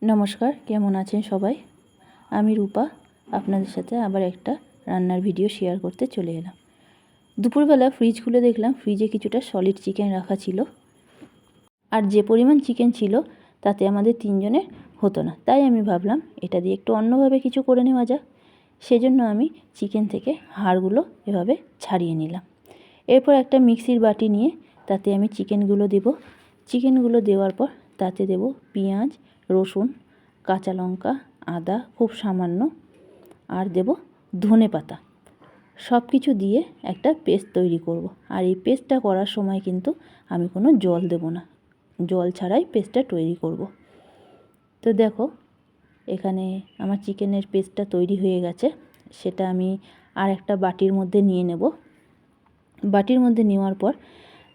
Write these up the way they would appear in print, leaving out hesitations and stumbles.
নমস্কার, কেমন আছেন সবাই? আমি রূপা আপনাদের সাথে আবার একটা রান্নার ভিডিও শেয়ার করতে চলে এলাম। দুপুরবেলা ফ্রিজ খুলে দেখলাম ফ্রিজে কিছুটা সলিড চিকেন রাখা ছিল, আর যে পরিমাণ চিকেন ছিল তাতে আমাদের তিনজনের হতো না। তাই আমি ভাবলাম এটা দিয়ে একটু অন্যভাবে কিছু করে নেওয়া যাক। সেজন্য আমি চিকেন থেকে হাড়গুলো এভাবে ছাড়িয়ে নিলাম। এরপর একটা মিক্সির বাটি নিয়ে তাতে আমি চিকেনগুলো দেব। চিকেনগুলো দেওয়ার পর তাতে দেব পেঁয়াজ, রসুন, কাঁচা লঙ্কা, আদা খুব সামান্য, আর দেব ধনেপাতা। সব কিছু দিয়ে একটা পেস্ট তৈরি করব। আর এই পেস্টটা করার সময় কিন্তু আমি কোনো জল দেব না, জল ছাড়াই পেস্টটা তৈরি করব। তো দেখো, এখানে আমার চিকেনের পেস্টটা তৈরি হয়ে গেছে। সেটা আমি আর একটা বাটির মধ্যে নিয়ে নেব। বাটির মধ্যে নেওয়ার পর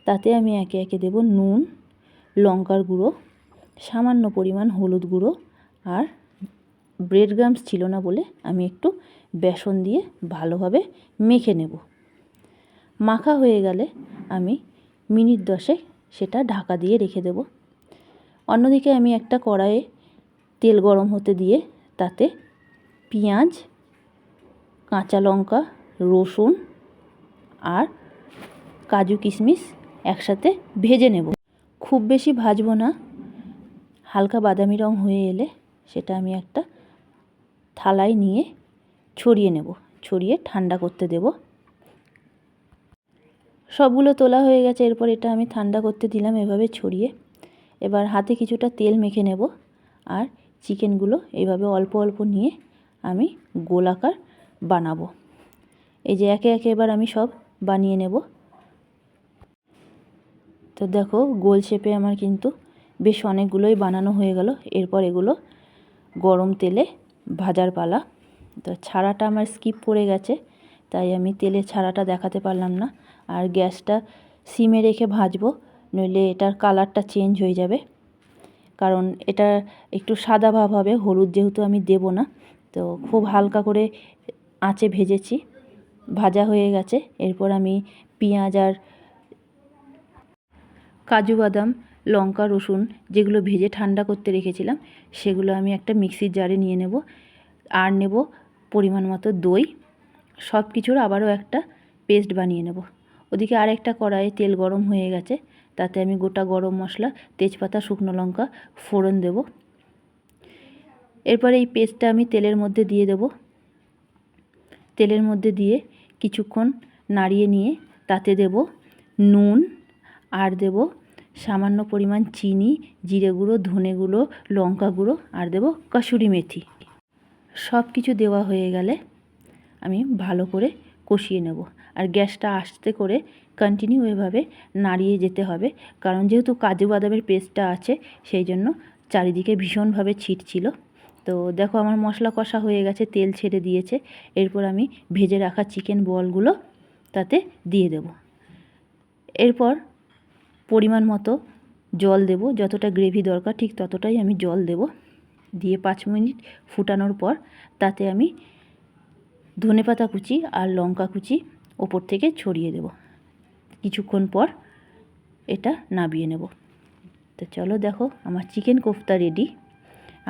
তাতে আমি একে একে দেব নুন, লঙ্কার গুঁড়ো, সামান্য পরিমাণ হলুদ গুঁড়ো, আর ব্রেড ক্রাম্বস ছিল না বলে আমি একটু বেসন দিয়ে ভালোভাবে মেখে নেব। মাখা হয়ে গেলে আমি মিনিট 10 সেটা ঢাকা দিয়ে রেখে দেব। অন্যদিকে আমি একটা কড়াইয়ে তেল গরম হতে দিয়ে তাতে পেঁয়াজ, কাঁচা লঙ্কা, রসুন আর কাজু কিশমিশ একসাথে ভেজে নেব। খুব বেশি ভাজবো না, হালকা বাদামি রং হয়ে এলে সেটা আমি একটা থালায় নিয়ে ছড়িয়ে নেব, ছড়িয়ে ঠান্ডা করতে দেব। সবগুলো তোলা হয়ে গেছে। এরপর এটা আমি ঠান্ডা করতে দিলাম এভাবে ছড়িয়ে। এবার হাতে কিছুটা তেল মেখে নেব, আর চিকেনগুলো এইভাবে অল্প অল্প নিয়ে আমি গোলাকার বানাবো। এই যে একে একে এবার আমি সব বানিয়ে নেব। তো দেখো, গোল শেপে আমার কিন্তু বেশ অনেকগুলোই বানানো হয়ে গেল। এরপর এগুলো গরম তেলে ভাজার পালা। তো ছাড়াটা আমার স্কিপ করে গেছে, তাই আমি তেলে ছাড়াটা দেখাতে পারলাম না। আর গ্যাসটা সিমে রেখে ভাজবো, নইলে এটার কালারটা চেঞ্জ হয়ে যাবে। কারণ এটা একটু সাদা ভাব হবে, হলুদ যেহেতু আমি দেব না। তো খুব হালকা করে আঁচে ভেজেছি, ভাজা হয়ে গেছে। এরপর আমি পেঁয়াজ আর কাজু বাদাম, লঙ্কা, রসুন যেগুলো ভেজে ঠান্ডা করতে রেখেছিলাম সেগুলো আমি একটা মিক্সির জারে নিয়ে নেব। আর নেব পরিমাণ মতো দই। সব কিছুর আবারও একটা পেস্ট বানিয়ে নেব। ওদিকে আর একটা কড়াইয়ে তেল গরম হয়ে গেছে, তাতে আমি গোটা গরম মশলা, তেজপাতা, শুকনো লঙ্কা ফোড়ন দেব। এরপরে এই পেস্টটা আমি তেলের মধ্যে দিয়ে দেব। তেলের মধ্যে দিয়ে কিছুক্ষণ নাড়িয়ে নিয়ে তাতে দেব নুন, আর দেব সামান্য পরিমাণ চিনি, জিরে গুঁড়ো, ধনে গুঁড়ো, লঙ্কা গুঁড়ো, আর দেব কসুরি মেথি। সব কিছু দেওয়া হয়ে গেলে আমি ভালো করে কষিয়ে নেব। আর গ্যাসটা আস্তে করে কন্টিনিউ এভাবে নাড়িয়ে যেতে হবে, কারণ যেহেতু কাজু বাদামের পেস্টটা আছে সেই জন্য চারিদিকে ভীষণভাবে ছিটছিল। তো দেখো, আমার মশলা কষা হয়ে গেছে, তেল ছেড়ে দিয়েছে। এরপর আমি ভেজে রাখা চিকেন বলগুলো তাতে দিয়ে দেব। এরপর পরিমাণ মতো জল দেব, যতটা গ্রেভি দরকার ঠিক ততটাই আমি জল দেব। দিয়ে 5 মিনিট ফুটানোর পর তাতে আমি ধনেপাতা কুচি আর লঙ্কা কুচি ওপর থেকে ছড়িয়ে দেব। কিছুক্ষণ পর এটা নামিয়ে নেব। তো চলো, দেখো আমার চিকেন কোফতা রেডি।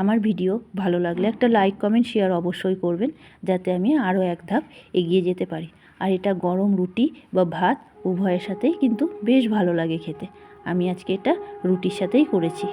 আমার ভিডিও ভালো লাগলে একটা লাইক, কমেন্ট, শেয়ার অবশ্যই করবেন, যাতে আমি আরও এক ধাপ এগিয়ে যেতে পারি। আর এটা গরম রুটি বা ভাত উভয়ের সাথেই কিন্তু বেশ ভালো লাগে খেতে। আমি আজকে এটা রুটির সাথেই করেছি।